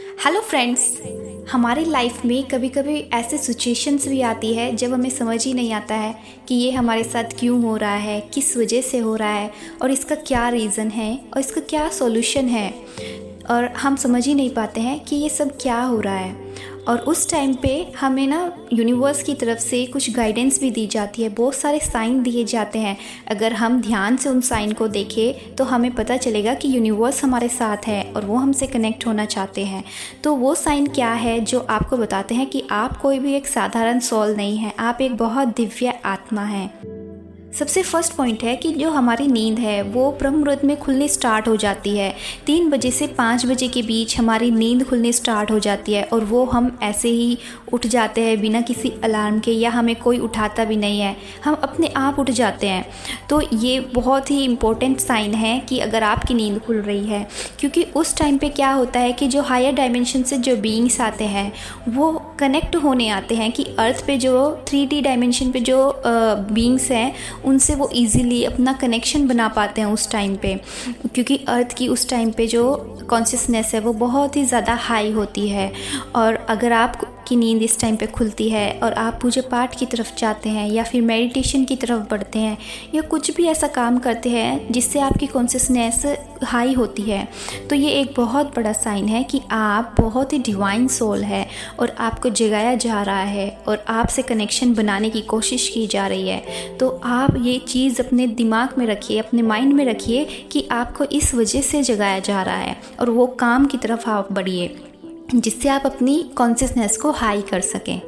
Hello friends. हमारी life में कभी कभी ऐसे सिचुएशंस भी आती है जब हमें समझ ही नहीं आता है कि ये हमारे साथ क्यों हो रहा है, किस वजह से हो रहा है और इसका क्या रीज़न है और इसका क्या सॉल्यूशन है, और हम समझ ही नहीं पाते हैं कि ये सब क्या हो रहा है। और उस टाइम पे हमें ना यूनिवर्स की तरफ से कुछ गाइडेंस भी दी जाती है, बहुत सारे साइन दिए जाते हैं। अगर हम ध्यान से उन साइन को देखें तो हमें पता चलेगा कि यूनिवर्स हमारे साथ है और वो हमसे कनेक्ट होना चाहते हैं। तो वो साइन क्या है जो आपको बताते हैं कि आप कोई भी एक साधारण सोल नहीं है, आप एक बहुत दिव्य आत्मा हैं। सबसे फर्स्ट पॉइंट है कि जो हमारी नींद है वो ब्रह्म मुहूर्त में खुलनी स्टार्ट हो जाती है। 3 बजे से 5 बजे के बीच हमारी नींद खुलनी स्टार्ट हो जाती है और वो हम ऐसे ही उठ जाते हैं बिना किसी अलार्म के, या हमें कोई उठाता भी नहीं है, हम अपने आप उठ जाते हैं। तो ये बहुत ही इम्पोर्टेंट साइन है कि अगर आपकी नींद खुल रही है, क्योंकि उस टाइम पे क्या होता है कि जो हायर डायमेंशन से जो बीइंग्स आते हैं वो कनेक्ट होने आते हैं कि अर्थ पे जो 3D डायमेंशन पे जो बीइंग्स हैं उनसे वो इजीली अपना कनेक्शन बना पाते हैं उस टाइम पे, क्योंकि अर्थ की उस टाइम पे जो कॉन्शियसनेस है वो बहुत ही ज़्यादा हाई होती है। और अगर आपकी नींद इस टाइम पे खुलती है और आप पूजा पाठ की तरफ जाते हैं या फिर मेडिटेशन की तरफ बढ़ते हैं या कुछ भी ऐसा काम करते हैं जिससे आपकी कॉन्शियसनेस हाई होती है, तो ये एक बहुत बड़ा साइन है कि आप बहुत ही डिवाइन सोल है और आपको जगाया जा रहा है और आपसे कनेक्शन बनाने की कोशिश की जा रही है। तो आप ये चीज़ अपने दिमाग में रखिए, अपने माइंड में रखिए कि आपको इस वजह से जगाया जा रहा है और वो काम की तरफ आप बढ़िए जिससे आप अपनी कॉन्शियसनेस को हाई कर सकें।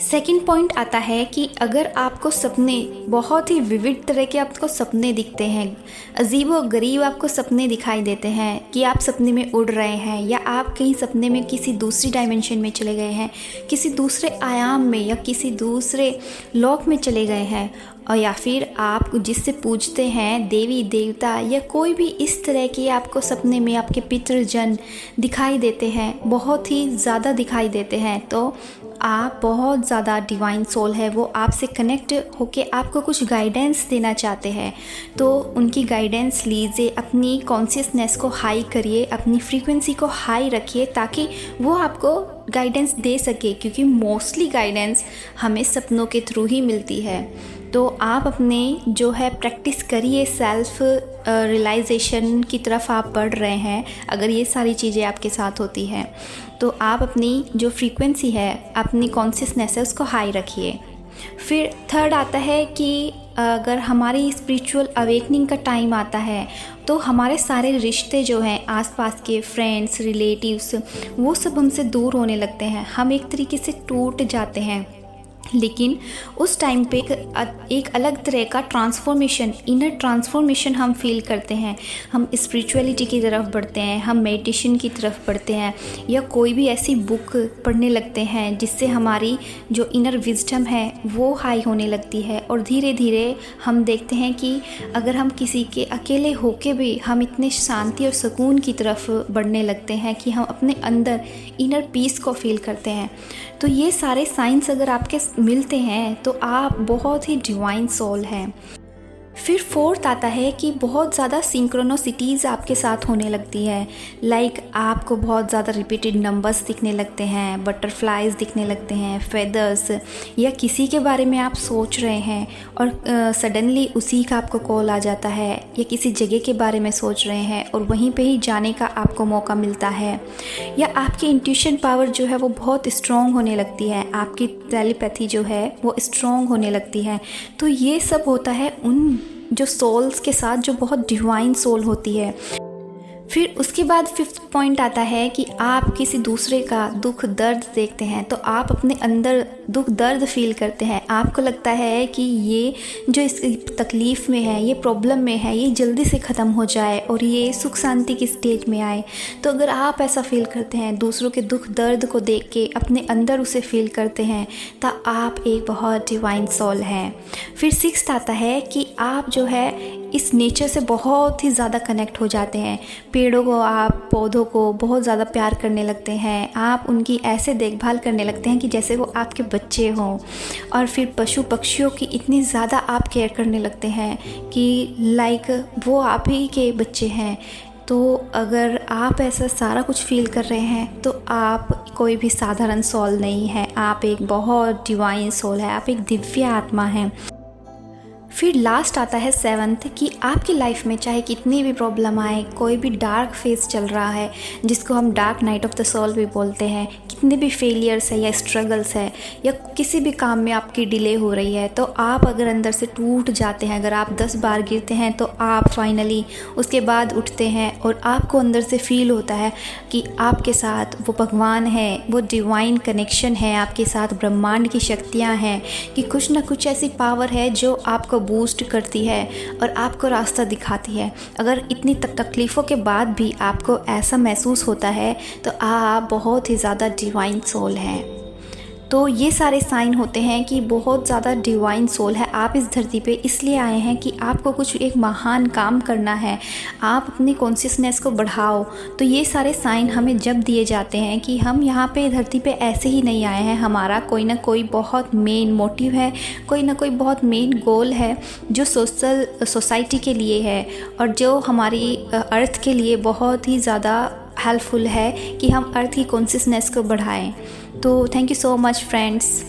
सेकंड पॉइंट आता है कि अगर आपको सपने बहुत ही विविध तरह के आपको सपने दिखते हैं, अजीब व गरीब आपको सपने दिखाई देते हैं कि आप सपने में उड़ रहे हैं या आप कहीं सपने में किसी दूसरी डायमेंशन में चले गए हैं, किसी दूसरे आयाम में या किसी दूसरे लोक में चले गए हैं, और या फिर आप जिससे पूजते हैं देवी देवता या कोई भी इस तरह के आपको सपने में आपके पितृजन दिखाई देते हैं, बहुत ही ज़्यादा दिखाई देते हैं, तो आप बहुत ज़्यादा डिवाइन सोल है, वो आपसे कनेक्ट होके आपको कुछ गाइडेंस देना चाहते हैं। तो उनकी गाइडेंस लीजिए, अपनी कॉन्शियसनेस को हाई करिए, अपनी फ्रीक्वेंसी को हाई रखिए ताकि वो आपको गाइडेंस दे सके, क्योंकि मोस्टली गाइडेंस हमें सपनों के थ्रू ही मिलती है। तो आप अपने जो है प्रैक्टिस करिए, सेल्फ रियलाइजेशन की तरफ आप बढ़ रहे हैं। अगर ये सारी चीज़ें आपके साथ होती हैं तो आप अपनी जो फ्रीक्वेंसी है, अपनी कॉन्शियसनेस है, उसको हाई रखिए। फिर थर्ड आता है कि अगर हमारी स्पिरिचुअल अवेकनिंग का टाइम आता है तो हमारे सारे रिश्ते जो हैं आसपास के फ्रेंड्स, रिलेटिव्स, वो सब हमसे दूर होने लगते हैं, हम एक तरीके से टूट जाते हैं। लेकिन उस टाइम पे एक अलग तरह का ट्रांसफॉर्मेशन, इनर ट्रांसफॉर्मेशन हम फील करते हैं। हम स्पिरिचुअलिटी की तरफ बढ़ते हैं, हम मेडिटेशन की तरफ बढ़ते हैं या कोई भी ऐसी बुक पढ़ने लगते हैं जिससे हमारी जो इनर विजडम है वो हाई होने लगती है। और धीरे धीरे हम देखते हैं कि अगर हम किसी के अकेले होके भी हम इतने शांति और सुकून की तरफ बढ़ने लगते हैं कि हम अपने अंदर इनर पीस को फील करते हैं। तो ये सारे साइंस अगर आपके मिलते हैं तो आप बहुत ही डिवाइन सोल हैं। फिर फोर्थ आता है कि बहुत ज़्यादा सिंक्रोनोसिटीज़ आपके साथ होने लगती है। लाइक आपको बहुत ज़्यादा रिपीटेड नंबर्स दिखने लगते हैं, बटरफ्लाइज दिखने लगते हैं, फेदर्स, या किसी के बारे में आप सोच रहे हैं और सडनली उसी का आपको कॉल आ जाता है, या किसी जगह के बारे में सोच रहे हैं और वहीं पे ही जाने का आपको मौका मिलता है, या आपकी इंट्यूशन पावर जो है वो बहुत स्ट्रॉन्ग होने लगती है, आपकी टेलीपैथी जो है वो स्ट्रॉन्ग होने लगती है। तो ये सब होता है उन जो सोल्स के साथ जो बहुत डिवाइन सोल होती है। फिर उसके बाद फिफ्थ पॉइंट आता है कि आप किसी दूसरे का दुख दर्द देखते हैं तो आप अपने अंदर दुख दर्द फील करते हैं। आपको लगता है कि ये जो इस तकलीफ़ में है, ये प्रॉब्लम में है, ये जल्दी से ख़त्म हो जाए और ये सुख शांति की स्टेज में आए। तो अगर आप ऐसा फील करते हैं, दूसरों के दुख दर्द को देख के अपने अंदर उसे फील करते हैं, तो आप एक बहुत डिवाइन सोल हैं। फिर सिक्स्थ आता है कि आप जो है इस नेचर से बहुत ही ज़्यादा कनेक्ट हो जाते हैं। पेड़ों को, आप पौधों को बहुत ज़्यादा प्यार करने लगते हैं, आप उनकी ऐसे देखभाल करने लगते हैं कि जैसे वो आपके बच्चे हों। और फिर पशु पक्षियों की इतनी ज़्यादा आप केयर करने लगते हैं कि लाइक वो आप ही के बच्चे हैं। तो अगर आप ऐसा सारा कुछ फील कर रहे हैं तो आप कोई भी साधारण सोल नहीं है, आप एक बहुत डिवाइन सोल है, आप एक दिव्य आत्मा हैं। फिर लास्ट आता है 7th कि आपकी लाइफ में चाहे कितनी भी प्रॉब्लम आए, कोई भी डार्क फेज चल रहा है जिसको हम dark night of the soul भी बोलते हैं, कितने भी फेलियर्स है या स्ट्रगल्स है या किसी भी काम में आपकी डिले हो रही है, तो आप अगर अंदर से टूट जाते हैं, अगर आप 10 बार गिरते हैं तो आप फाइनली उसके बाद उठते हैं और आपको अंदर से फील होता है कि आपके साथ वो भगवान है, वो डिवाइन कनेक्शन है आपके साथ, ब्रह्मांड की शक्तियाँ हैं कि कुछ ना कुछ ऐसी पावर है जो आपको बूस्ट करती है और आपको रास्ता दिखाती है। अगर इतनी तकलीफ़ों के बाद भी आपको ऐसा महसूस होता है तो आप बहुत ही ज़्यादा डिवाइन सोल हैं। तो ये सारे साइन होते हैं कि बहुत ज़्यादा डिवाइन सोल है, आप इस धरती पे इसलिए आए हैं कि आपको कुछ एक महान काम करना है, आप अपनी कॉन्शियसनेस को बढ़ाओ। तो ये सारे साइन हमें जब दिए जाते हैं कि हम यहाँ पे धरती पे ऐसे ही नहीं आए हैं, हमारा कोई ना कोई बहुत मेन मोटिव है, कोई ना कोई बहुत मेन गोल है जो सोसाइटी के लिए है और जो हमारी अर्थ के लिए बहुत ही ज़्यादा हेल्पफुल है कि हम अर्थ की कॉन्शियसनेस को बढ़ाएं। तो thank you so much friends.